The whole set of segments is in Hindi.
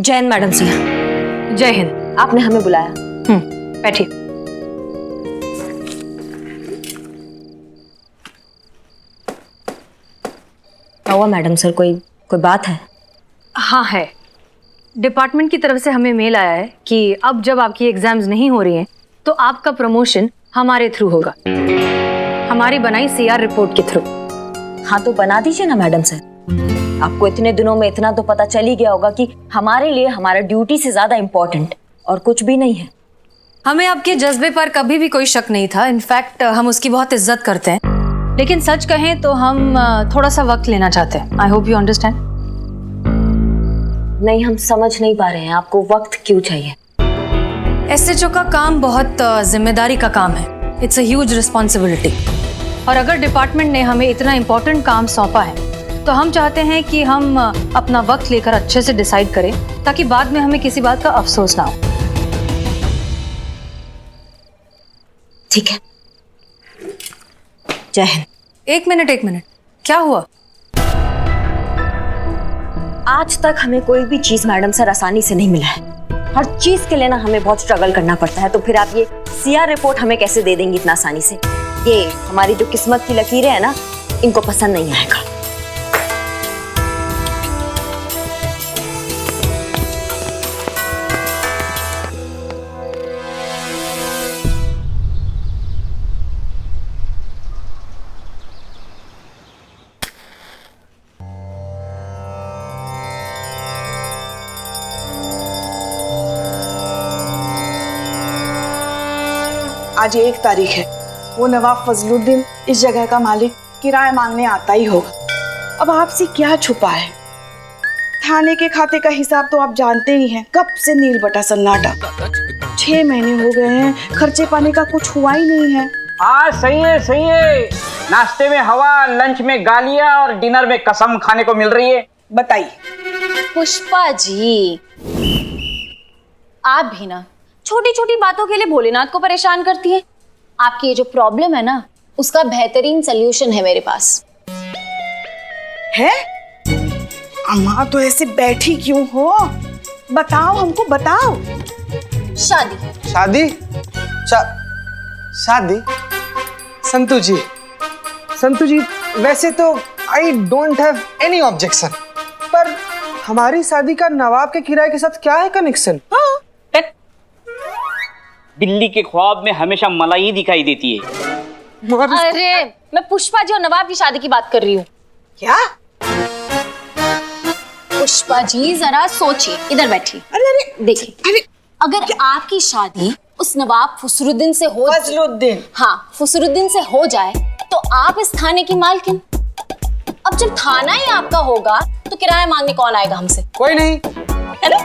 जय हिंद मैडम सिंह। जय हिंद। आपने हमें बुलाया। बैठिए। क्या हुआ मैडम सर, कोई बात है? हाँ है। डिपार्टमेंट की तरफ से हमें मेल आया है कि अब जब आपकी एग्जाम्स नहीं हो रही हैं तो आपका प्रमोशन हमारे थ्रू होगा, हमारी बनाई सीआर रिपोर्ट के थ्रू। हाँ तो बना दीजिए ना मैडम सर। आपको इतने दिनों में इतना तो पता चल ही गया होगा कि हमारे लिए हमारा ड्यूटी से ज्यादा इम्पोर्टेंट और कुछ भी नहीं है। हमें आपके जज्बे पर कभी भी कोई शक नहीं था। इनफैक्ट हम उसकी बहुत इज्जत करते हैं, लेकिन सच कहें तो हम थोड़ा सा वक्त लेना चाहते हैं। I hope you understand. नहीं, हम समझ नहीं पा रहे हैं आपको वक्त क्यों चाहिए। एसएचओ का काम बहुत जिम्मेदारी का काम है। It's a huge responsibility. और अगर डिपार्टमेंट ने हमें इतना इम्पोर्टेंट काम सौंपा है तो हम चाहते हैं कि हम अपना वक्त लेकर अच्छे से डिसाइड करें, ताकि बाद में हमें किसी बात का अफसोस ना हो। ठीक है। जय हिंद। एक मिनट, क्या हुआ? आज तक हमें कोई भी चीज मैडम सर आसानी से नहीं मिला है। हर चीज के लिए ना हमें बहुत स्ट्रगल करना पड़ता है। तो फिर आप ये सीआर रिपोर्ट हमें कैसे दे देंगी इतना आसानी से? ये हमारी जो किस्मत की लकीरें हैं ना, इनको पसंद नहीं आएगा। आज 1 तारीख है। वो नवाब फजलुद्दीन इस जगह का मालिक किराया मांगने आता ही होगा। अब आपसे क्या छुपा है? थाने के खाते का हिसाब तो आप जानते ही हैं। कब से नील बटा सन्नाटा। 6 महीने हो गए हैं, खर्चे पाने का कुछ हुआ ही नहीं है। हाँ सही है। नाश्ते में हवा, लंच में गालियां और डिनर में कसम खाने को मिल रही है। बताइए। पुष्पा जी, आप भी ना छोटी छोटी बातों के लिए भोलेनाथ को परेशान करती है। आपकी ये जो प्रॉब्लम है ना, उसका बेहतरीन सलूशन है मेरे पास। है? अम्मा तो ऐसे बैठी क्यों हो? बताओ, हमको बताओ। शादी। शादी? संतु जी, वैसे तो I don't have any objection, पर हमारी शादी का नवाब के किराए के साथ क्या है कनेक्शन? बिल्ली के ख्वाब में हमेशा मलाई दिखाई देती है। अरे मैं पुष्पा जी और नवाब की शादी की बात कर रही हूँ। क्या? पुष्पा जी जरा सोचिए, इधर बैठिए। अरे देखिए, अगर आपकी शादी उस नवाब फसरुद्दीन से हो, फसरुद्दीन से हो जाए तो आप इस थाने की मालकिन। अब जब थाना ही आपका होगा तो किराया मांगने कौन आएगा हमसे? कोई नहीं। अरे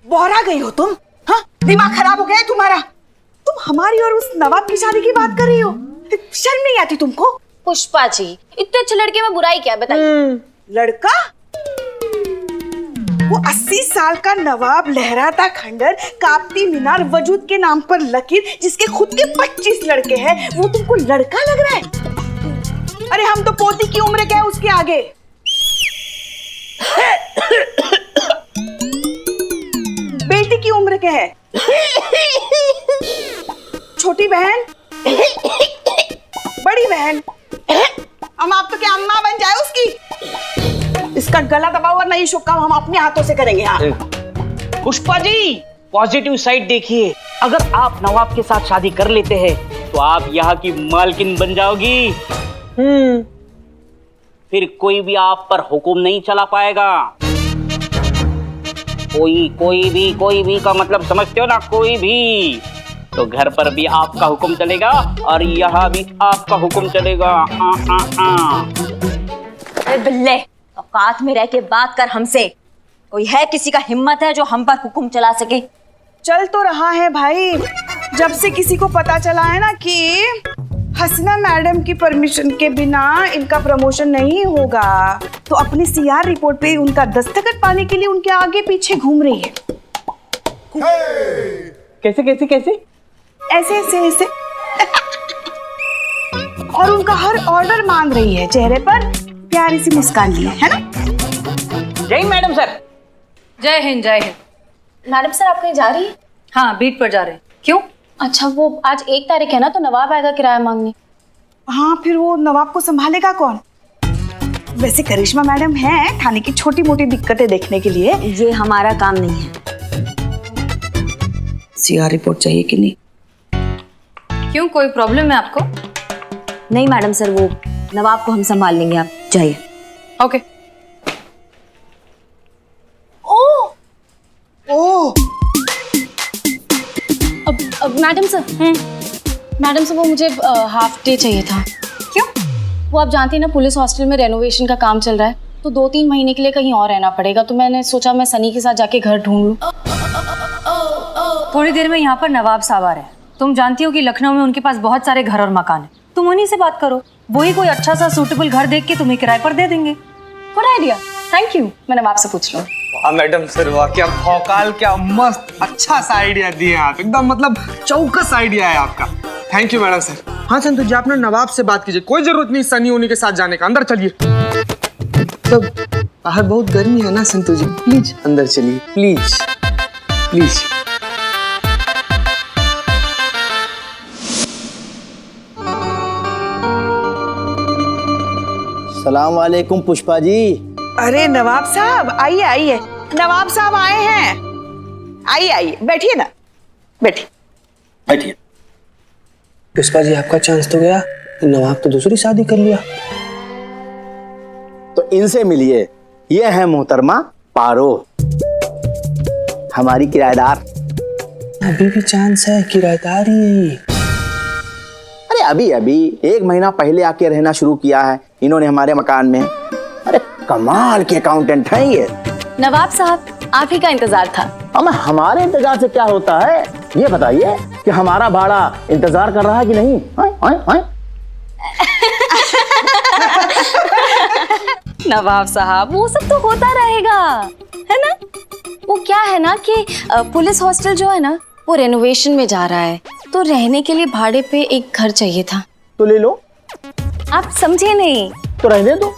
बोहरा गई हो तुम? हाँ, दिमाग खराब हो गया है तुम्हारा? तुम हमारी और उस नवाब की शादी की बात कर रही हो? शर्म नहीं आती तुमको? पुष्पा जी, इतने अच्छे लड़के में बुराई क्या, बताइए। लड़का? वो 80 साल का नवाब, लहराता खंडर, कापती मीनार, वजूद के नाम पर लकीर, जिसके खुद के 25 लड़के हैं, वो तुमको लड़का लग रहा है? अरे हम तो पोती की उम्र क्या है उसके आगे। बेटी की उम्र क्या है? छोटी बहन, बड़ी बहन, हम आप तो क्या अम्मा बन जाए उसकी? इसका गला दबा हुआ नहीं शुक्का हम अपने हाथों से करेंगे। हाँ पुष्पा जी, पॉजिटिव साइड देखिए। अगर आप नवाब के साथ शादी कर लेते हैं तो आप यहाँ की मालकिन बन जाओगी। फिर कोई भी आप पर हुक्म नहीं चला पाएगा। कोई भी का मतलब समझते हो ना? कोई भी। तो घर पर भी आपका हुक्म चलेगा और यहाँ भी आपका हुक्म चलेगा। अरे बिल्ले, औकात में रह के बात कर हमसे। कोई है किसी का हिम्मत है जो हम पर हुक्म चला सके? चल तो रहा है भाई। जब से किसी को पता चला है ना कि हसीना मैडम की परमिशन के बिना इनका प्रमोशन नहीं होगा, तो अपनी सीआर रिपोर्ट पे उनका दस्तखत पाने के लिए उनके आगे पीछे घूम रही है। कैसे? ऐसे और उनका हर ऑर्डर मांग रही है, चेहरे पर प्यारी सी मुस्कान लिए, है ना? जय मैडम सर। जय हिंद जय हिंद। मैडम सर आप कहीं जा रही है? हाँ, बीट पर जा रहे हैं। क्यों? अच्छा, वो आज 1 तारीख है ना, तो नवाब आएगा किराया मांगने। हाँ, फिर वो नवाब को संभालेगा कौन? वैसे करिश्मा मैडम हैं थाने की छोटी मोटी दिक्कतें देखने के लिए। ये हमारा काम नहीं है। सीआर रिपोर्ट चाहिए कि नहीं? क्यों, कोई प्रॉब्लम है आपको? नहीं मैडम सर, वो नवाब को हम संभाल लेंगे, आप जाइए। ओके। अब मैडम सर वो मुझे हाफ डे चाहिए था। क्यों? वो आप जानती हैं ना, पुलिस हॉस्टल में रेनोवेशन का काम चल रहा है, तो 2-3 महीने के लिए कहीं और रहना पड़ेगा। तो मैंने सोचा मैं सनी के साथ जाके घर ढूंढ लूं। थोड़ी देर में यहाँ पर नवाब साहब आ रहे हैं। तुम जानती हो कि लखनऊ में उनके पास बहुत सारे घर और मकान है। तुम उन्हीं से बात करो, वही कोई अच्छा सा सूटेबल घर देख के तुम्हें किराए पर दे देंगे। Good idea, thank you. मैं नवाब से पूछ लूँ। वाह मैडम सर, वाह क्या भौकाल, क्या मस्त अच्छा सा आइडिया दिए आप, एकदम मतलब चौकस आइडिया है आपका। Thank you madam sir. हाँ संतु जी, आप ना नवाब से बात कीजिए, कोई जरूरत नहीं सनी उन्हीं के साथ जाने का। अंदर चलिए। सब बाहर बहुत गर्मी है ना संतु जी, प्लीज अंदर चलिए, प्लीज प्लीज। सलाम वालेकुम पुष्पा जी। अरे नवाब साहब आइए आइए, नवाब साहब आए हैं। आइए आइए, बैठिए ना, बैठिए बैठिए। पुष्पा जी, आपका चांस तो गया, नवाब तो दूसरी शादी कर लिया। तो इनसे मिलिए, ये है मोहतरमा पारो, हमारी किराएदार। अभी भी चांस है, किराएदार ही। अरे अभी अभी 1 महीना पहले आके रहना शुरू किया है इन्होंने हमारे मकान में। अरे कमाल के अकाउंटेंट हैं ये। नवाब साहब, आप ही का इंतजार था। अब हमारे इंतजार से क्या होता है, ये बताइए कि हमारा भाड़ा इंतजार कर रहा है कि नहीं? आए? नवाब साहब, वो सब तो होता रहेगा, है ना। वो क्या है ना कि पुलिस हॉस्टल जो है ना, वो रेनोवेशन में जा रहा है, तो रहने के लिए भाड़े पे एक घर चाहिए था। तो ले लो। आप समझे नहीं। तो रहने दो।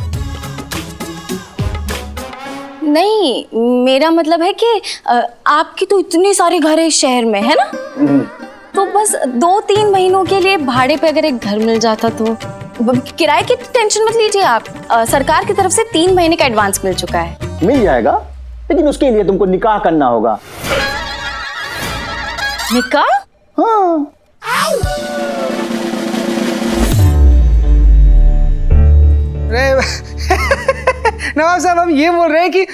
नहीं, मेरा मतलब है कि आपकी तो इतनी सारी घर है इस शहर में, है ना। तो बस 2-3 महीनों के लिए भाड़े पे अगर एक घर मिल जाता तो। किराए की टेंशन मत लीजिए आप, सरकार की तरफ से 3 महीने का एडवांस मिल चुका है। मिल जाएगा, लेकिन उसके लिए तुमको निकाह करना होगा। निकाह? हाँ। नवाब साहब, हम ये बोल रहे हैं कि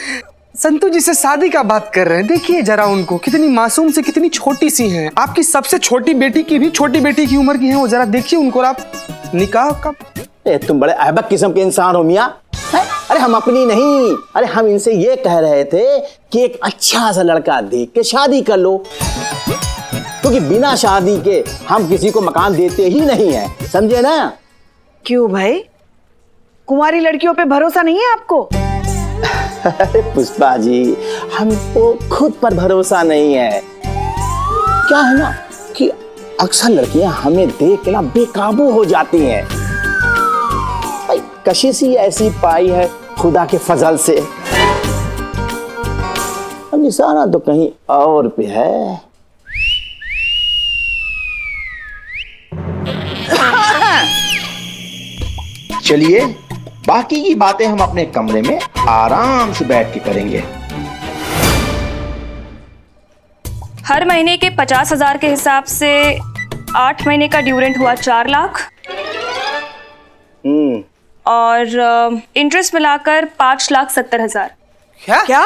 संतु जी से शादी का बात कर रहे हैं। देखिए जरा उनको, कितनी मासूम से कितनी छोटी सी हैं। आपकी सबसे छोटी बेटी की भी छोटी बेटी की उम्र की हैं वो, जरा देखिए उनको। और आप निकाह कब? तुम बड़े अहबक किस्म के इंसान हो मियाँ। अरे हम अपनी नहीं, अरे हम इनसे ये कह रहे थे कि एक अच्छा सा लड़का देख के शादी कर लो, क्योंकि बिना शादी के हम किसी को मकान देते ही नहीं है, समझे ना। क्यों भाई, कुंवारी लड़कियों पे भरोसा नहीं है आपको? अरे पुष्पा जी, हमको खुद पर भरोसा नहीं है। क्या है ना कि अक्सर लड़कियां हमें देख के ना बेकाबू हो जाती हैं। भाई कशिश ही ऐसी पाई है खुदा के फजल से। अब निशाना तो कहीं और पे है। चलिए बाकी की बातें हम अपने कमरे में आराम से बैठ के करेंगे। हर महीने के 50,000 के हिसाब से 8 महीने का ड्यू रेंट हुआ 4 लाख और इंटरेस्ट मिलाकर 5,70,000। क्या?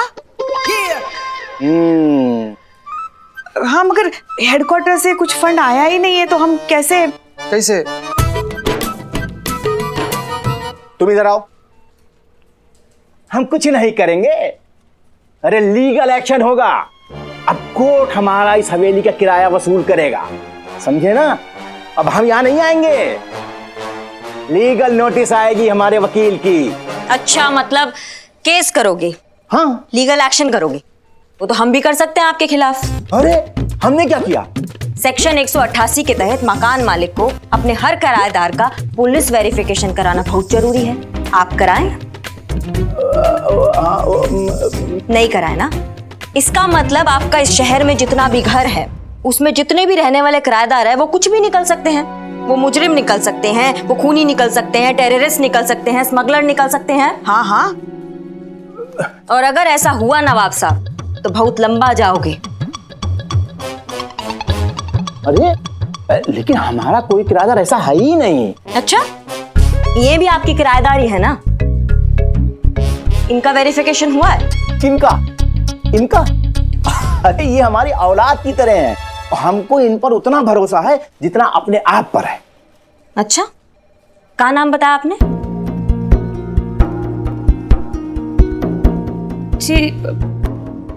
हाँ, मगर हेडक्वार्टर से कुछ फंड आया ही नहीं है, तो हम कैसे? तुम इधर आओ। हम कुछ नहीं करेंगे, अरे लीगल एक्शन होगा। अब कोर्ट हमारा इस हवेली का किराया वसूल करेगा, समझे ना। अब हम यहाँ नहीं आएंगे, लीगल नोटिस आएगी हमारे वकील की। अच्छा, मतलब केस करोगे? हाँ, लीगल एक्शन करोगे? वो तो हम भी कर सकते हैं आपके खिलाफ। अरे हमने क्या किया? सेक्शन 188 के तहत मकान मालिक को अपने हर किराएदार का पुलिस वेरिफिकेशन कराना बहुत जरूरी है। आप कराएं? नहीं कराए ना, इसका मतलब आपका इस शहर में जितना भी घर है उसमें जितने भी रहने वाले किराएदार है वो कुछ भी निकल सकते हैं। वो मुजरिम निकल सकते हैं, वो खूनी निकल सकते हैं, टेररिस्ट निकल सकते हैं, स्मगलर निकल सकते हैं। हाँ हाँ। और अगर ऐसा हुआ नवाब साहब तो बहुत लंबा जाओगे। अरे लेकिन हमारा कोई किराएदार ऐसा है ही नहीं। अच्छा, ये भी आपकी किराएदारी है ना? इनका वेरिफिकेशन हुआ है? किनका? इनका? अरे ये हमारी औलाद की तरह है। हमको इन पर उतना भरोसा है जितना अपने आप पर है। अच्छा, क्या नाम बताया आपने? जी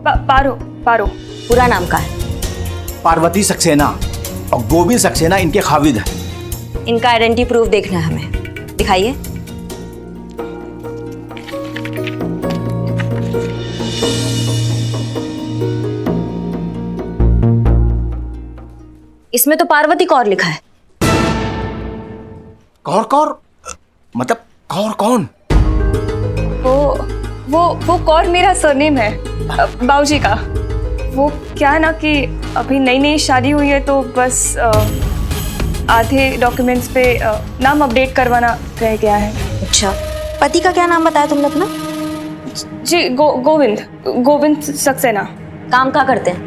पारो पारो। पूरा नाम का है? पार्वती सक्सेना और गोविंद सक्सेना इनके खाविद हैं। इनका आइडेंटिटी प्रूफ देखना है हमें, दिखाइए। इसमें तो पार्वती कौर लिखा है। कौर कौर मतलब कौर कौन? वो कौर मेरा सरनेम है बाबूजी का। वो क्या है ना कि अभी नई नई शादी हुई है तो बस आधे डॉक्यूमेंट्स पे नाम अपडेट करवाना रह गया है। अच्छा, पति का क्या नाम बताया तुमने अपना? जी गोविंद सक्सेना। काम क्या करते हैं?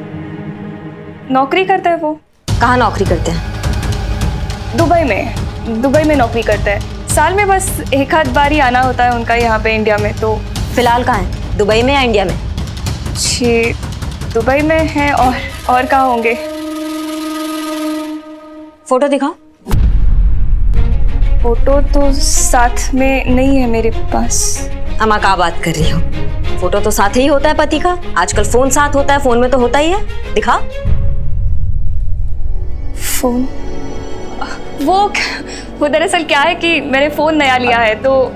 नौकरी करता है वो। कहाँ नौकरी करते हैं? दुबई में नौकरी करता है। साल में बस एक आध बार ही आना होता है उनका यहाँ पे इंडिया में। तो फिलहाल कहाँ है, दुबई में या इंडिया में? जी दुबई में है और कहाँ होंगे। फोटो दिखाओ। फोटो तो साथ में नहीं है मेरे पास। अम्मा क्या बात कर रही हो? फोटो तो साथ ही होता है पति का। आजकल फोन साथ होता है, फोन में तो होता ही है। दिखा। फोन वो दरअसल क्या है कि मैंने फोन नया लिया है तो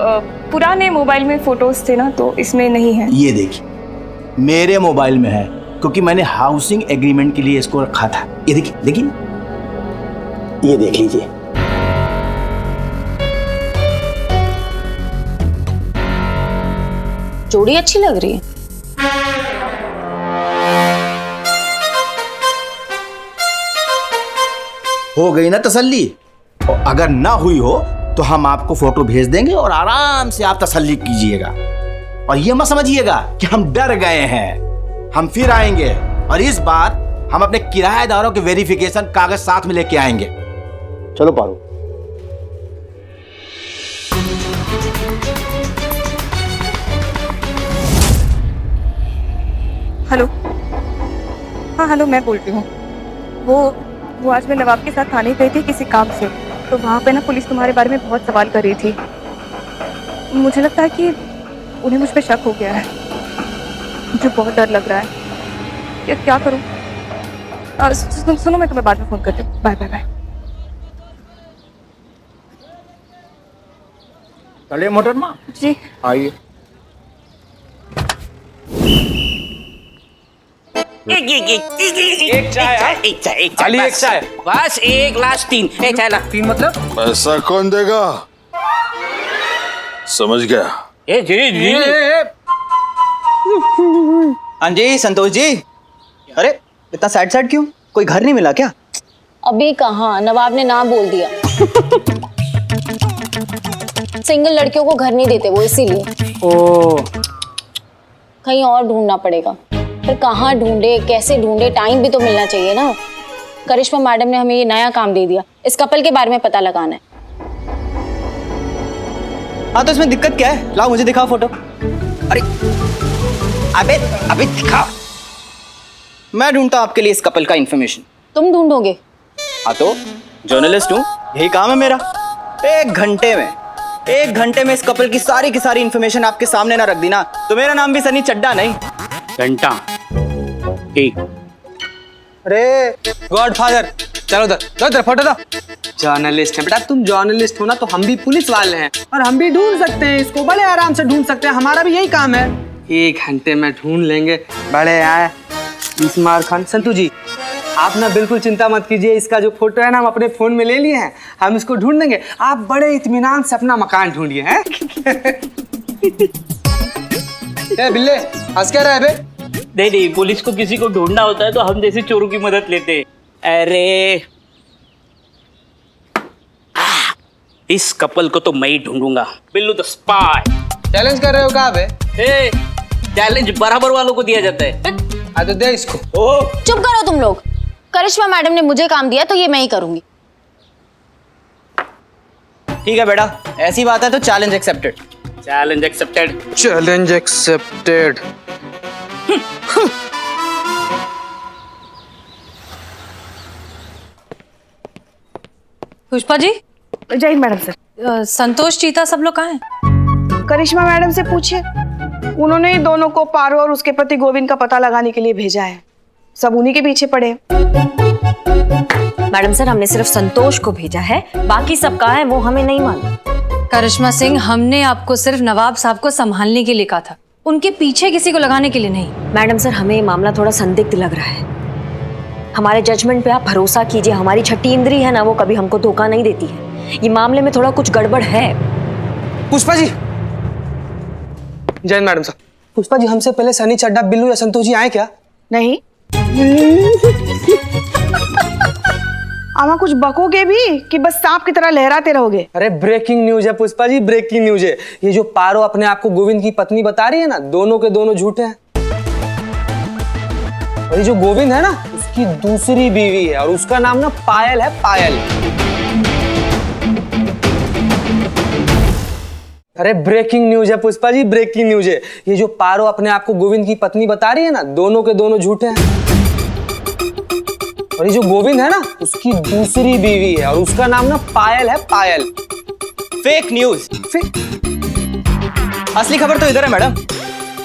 पुराने मोबाइल में फोटोज थे ना तो इसमें नहीं है। ये देखिए मेरे मोबाइल में है क्योंकि मैंने हाउसिंग एग्रीमेंट के लिए इसको रखा था। ये देखिए ये देख लीजिए। जोड़ी अच्छी लग रही है। हो गई ना तसल्ली? और अगर ना हुई हो तो हम आपको फोटो भेज देंगे और आराम से आप तसल्ली कीजिएगा। और ये मत समझिएगा कि हम डर गए हैं। हम फिर आएंगे और इस बार हम अपने किराएदारों के वेरिफिकेशन कागज साथ में लेके आएंगे। चलो पारो। हेलो। हाँ हेलो, मैं बोल रही हूँ। वो आज मैं नवाब के साथ थाने गई थी किसी काम से। तो वहाँ पे ना पुलिस तुम्हारे बारे में बहुत सवाल कर रही थी। मुझे लगता है कि उन्हें मुझ पे शक हो गया है। मुझे बहुत डर लग रहा है। क्या करूँ? सुनो मैं तुम्हें बाद में फोन करती हूँ। Bye bye bye. चलिए मोहतरमा जी आइए। एक चाय खाली एक चाय। बस एक ग्लास 3। चाय ला। 3 मतलब? पैसा कौन देगा? समझ गया। जी हाँ जी संतोष जी। अरे इतना सैड क्यों? कोई घर नहीं मिला क्या? अभी कहाँ, नवाब ने ना बोल दिया। सिंगल लड़कियों को घर नहीं देते वो, इसीलिए। ओ कहीं और ढूंढना पड़ेगा। फिर कहाँ ढूंढे, कैसे ढूंढे, टाइम भी तो मिलना चाहिए ना। करिश्मा मैडम ने हमें ये नया काम दे दिया, इस कपल के बारे में पता लगाना है। हाँ तो इसमें दिक्कत क्या है? लाओ मुझे दिखाओ फोटो। अरे अबे दिखा। मैं ढूंढता हूँ आपके लिए इस कपल का इंफॉर्मेशन। तुम ढूंढोगे? हाँ तो जर्नलिस्ट हूँ, यही काम है मेरा। एक घंटे में इस कपल की सारी इंफॉर्मेशन आपके सामने ना रख दी ना तो मेरा नाम भी सनी चड्डा नहीं। घंटा। ठीक। अरे गॉडफादर, चलो उधर फोटो दो। जर्नलिस्ट है बेटा, तुम जर्नलिस्ट हो ना तो हम भी पुलिस वाले हैं और हम भी ढूंढ सकते हैं इसको, बड़े आराम से ढूंढ सकते हैं। हमारा भी यही काम है। 1 घंटे में ढूंढ लेंगे। बड़े आए इस्मार खान। संतू जी आप ना बिल्कुल चिंता मत कीजिए, इसका जो फोटो है ना हम अपने फोन में ले लिए हैं, हम इसको ढूंढ देंगे। आप बड़े इत्मीनान से अपना मकान ढूंढिए हैं। बिल्ले हंस क्या रहा है बे? नहीं नहीं, पुलिस को किसी को ढूंढना होता है तो हम जैसे चोरों की मदद लेते हैं। अरे इस कपल को तो मैं ही ढूंढूंगा। Billu the spy. चैलेंज कर रहे हो कहाँ पे? चैलेंज बराबर वालों को दिया जाता है। तो दे इसको। चुप करो तुम लोग। करिश्मा मैडम ने मुझे काम दिया तो ये मैं ही करूंगी। ठीक है बेटा, ऐसी बात है तो challenge accepted. Challenge accepted. Challenge accepted. Pushpa ji. जय हिंद मैडम सर। संतोष, चीता सब लोग कहाँ हैं? करिश्मा मैडम से पूछिए, उन्होंने ही दोनों को पारो और उसके पति गोविंद का पता लगाने के लिए भेजा है। सब उन्हीं के पीछे पड़े हैं। मैडम सर, हमने सिर्फ संतोष को भेजा है, बाकी सब कहाँ है वो हमें नहीं मालूम। करिश्मा सिंह, हमने आपको सिर्फ नवाब साहब को संभालने के लिए कहा था, उनके पीछे किसी को लगाने के लिए नहीं। मैडम सर, हमें ये मामला थोड़ा संदिग्ध लग रहा है। हमारे जजमेंट पे आप भरोसा कीजिए। हमारी छठी इंद्री है ना, वो कभी हमको धोखा नहीं देती है। ये मामले में थोड़ा कुछ गड़बड़ है। पुष्पा जी। जय मैडम साहब। पुष्पा जी, हमसे पहले सनी, चड्डा, बिल्लू या संतोष जी आए क्या? नहीं। आमा कुछ बकोगे भी कि बस सांप की तरह लहराते रहोगे? अरे ब्रेकिंग न्यूज है पुष्पा जी, ब्रेकिंग न्यूज है। ये जो पारो अपने आप को गोविंद की पत्नी बता रही है ना, दोनों के दोनों झूठे हैं। और ये जो गोविंद है ना, उसकी दूसरी बीवी है और उसका नाम ना पायल है, पायल। अरे ब्रेकिंग न्यूज है पुष्पा जी, ब्रेकिंग न्यूज है। ये जो पारो अपने आप को गोविंद की पत्नी बता रही है ना, दोनों के दोनों झूठे हैं। और ये जो गोविंद है ना, उसकी दूसरी बीवी है और उसका नाम ना पायल है, पायल। Fake news. असली खबर तो इधर है मैडम।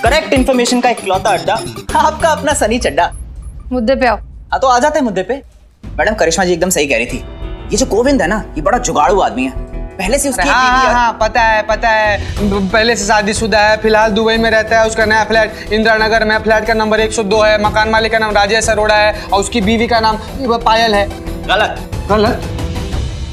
करेक्ट इन्फॉर्मेशन का इकलौता अड्डा आपका अपना सनी चड्डा। मुद्दे पे आओ। हाँ तो आ जाते हैं मुद्दे पे। मैडम, करिश्मा जी एकदम सही कह रही थी। ये जो गोविंद है ना, ये बड़ा जुगाड़ू आदमी है। पहले से उसकी हाँ, पता है पता है। पहले से शादीशुदा है, फिलहाल दुबई में रहता है। उसका नया फ्लैट इंदिरा नगर में, फ्लैट का नंबर 102 है। मकान मालिक का नाम राजेश अरोड़ा है और उसकी बीवी का नाम पायल है। गलत। गलत?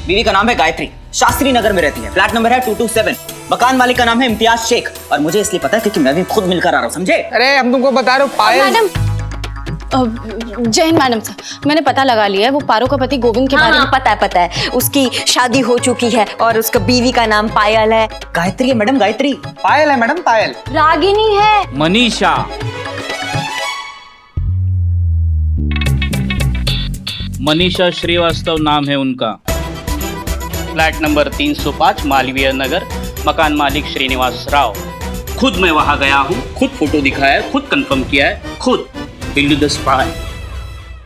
बीवी का नाम है गायत्री, शास्त्री नगर में रहती है। फ्लैट नंबर है 227। मकान मालिक का नाम है इम्तियाज शेख और मुझे इसलिए पता है क्योंकि मैं भी खुद मिलकर आ रहा हूँ, समझे? अरे हम तुमको बता रहे हो पायल। मैडम, जय हिंद मैडम साहब, मैंने पता लगा लिया है। वो पारो का पति गोविंद के बारे में पता है। उसकी शादी हो चुकी है और उसका बीवी का नाम पायल है। गायत्री है मैडम, गायत्री। पायल है मैडम, पायल। रागिनी है। मनीषा। मनीषा श्रीवास्तव नाम है उनका। फ्लैट नंबर 305 मालवीय नगर, मकान मालिक श्रीनिवास राव। खुद मैं वहां गया हूँ, खुद फोटो दिखाया है, खुद कंफर्म किया है, खुद। Billu the spy.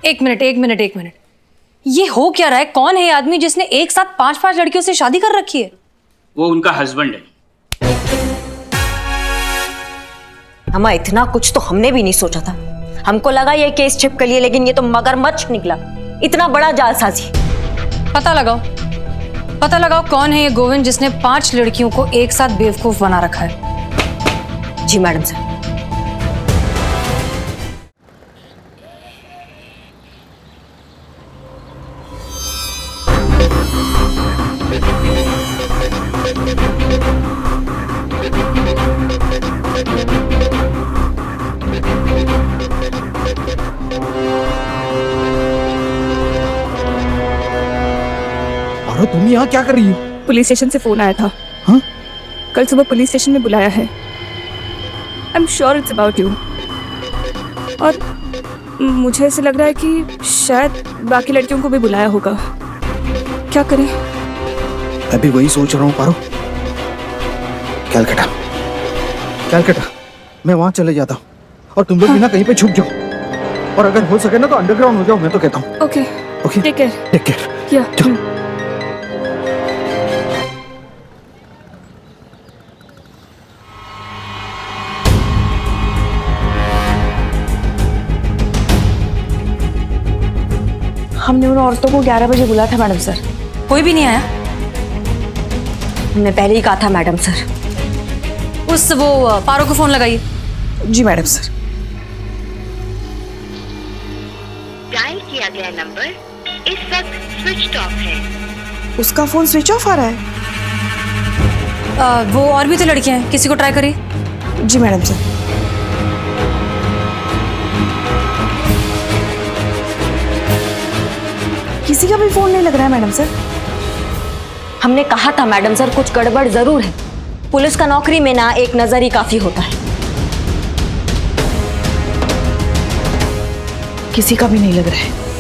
एक मिनट। ये हो क्या रहा है? कौन है ये आदमी जिसने एक साथ 5-5 लड़कियों से शादी कर रखी है? वो उनका हस्बैंड है। हमा, इतना कुछ तो हमने भी नहीं सोचा था। हमको लगा ये केस छिपकली है, लेकिन ये तो मगरमच्छ निकला। इतना बड़ा जालसाजी। पता लगाओ कौन है ये गोविंद जिसने 5 लड़कियों को एक साथ बेवकूफ बना रखा है। जी मैडम सर। अरे तुम यहाँ क्या कर रही हो? पुलिस स्टेशन से फोन आया था। हाँ? कल सुबह पुलिस स्टेशन में बुलाया है। I am sure it's about you. और मुझे ऐसे लग रहा है कि शायद बाकी लड़कियों को भी बुलाया होगा। क्या करें? मैं भी वही सोच रहा हूँ पारो। कैलकटा मैं वहां चले जाता हूँ और तुम लोग भी ना कहीं पे छुप जाओ और अगर हो सके ना तो अंडरग्राउंड हो जाओ, मैं तो कहता हूँ। Okay take care. या हमने उन औरतों को 11 बजे बुलाया था मैडम सर। कोई भी नहीं आया? हमने पहले ही कहा था मैडम सर। वो पारो को फोन लगाइए। जी मैडम सर। डायल किया गया नंबर इस वक्त स्विच ऑफ है। उसका फोन स्विच ऑफ आ रहा है। वो और भी तो लड़कियां हैं, किसी को ट्राई करिए। जी मैडम सर। किसी का भी फोन नहीं लग रहा है मैडम सर। हमने कहा था मैडम सर कुछ गड़बड़ जरूर है। पुलिस का नौकरी में ना एक नजर ही काफी होता है। किसी का भी नहीं लग रहा है।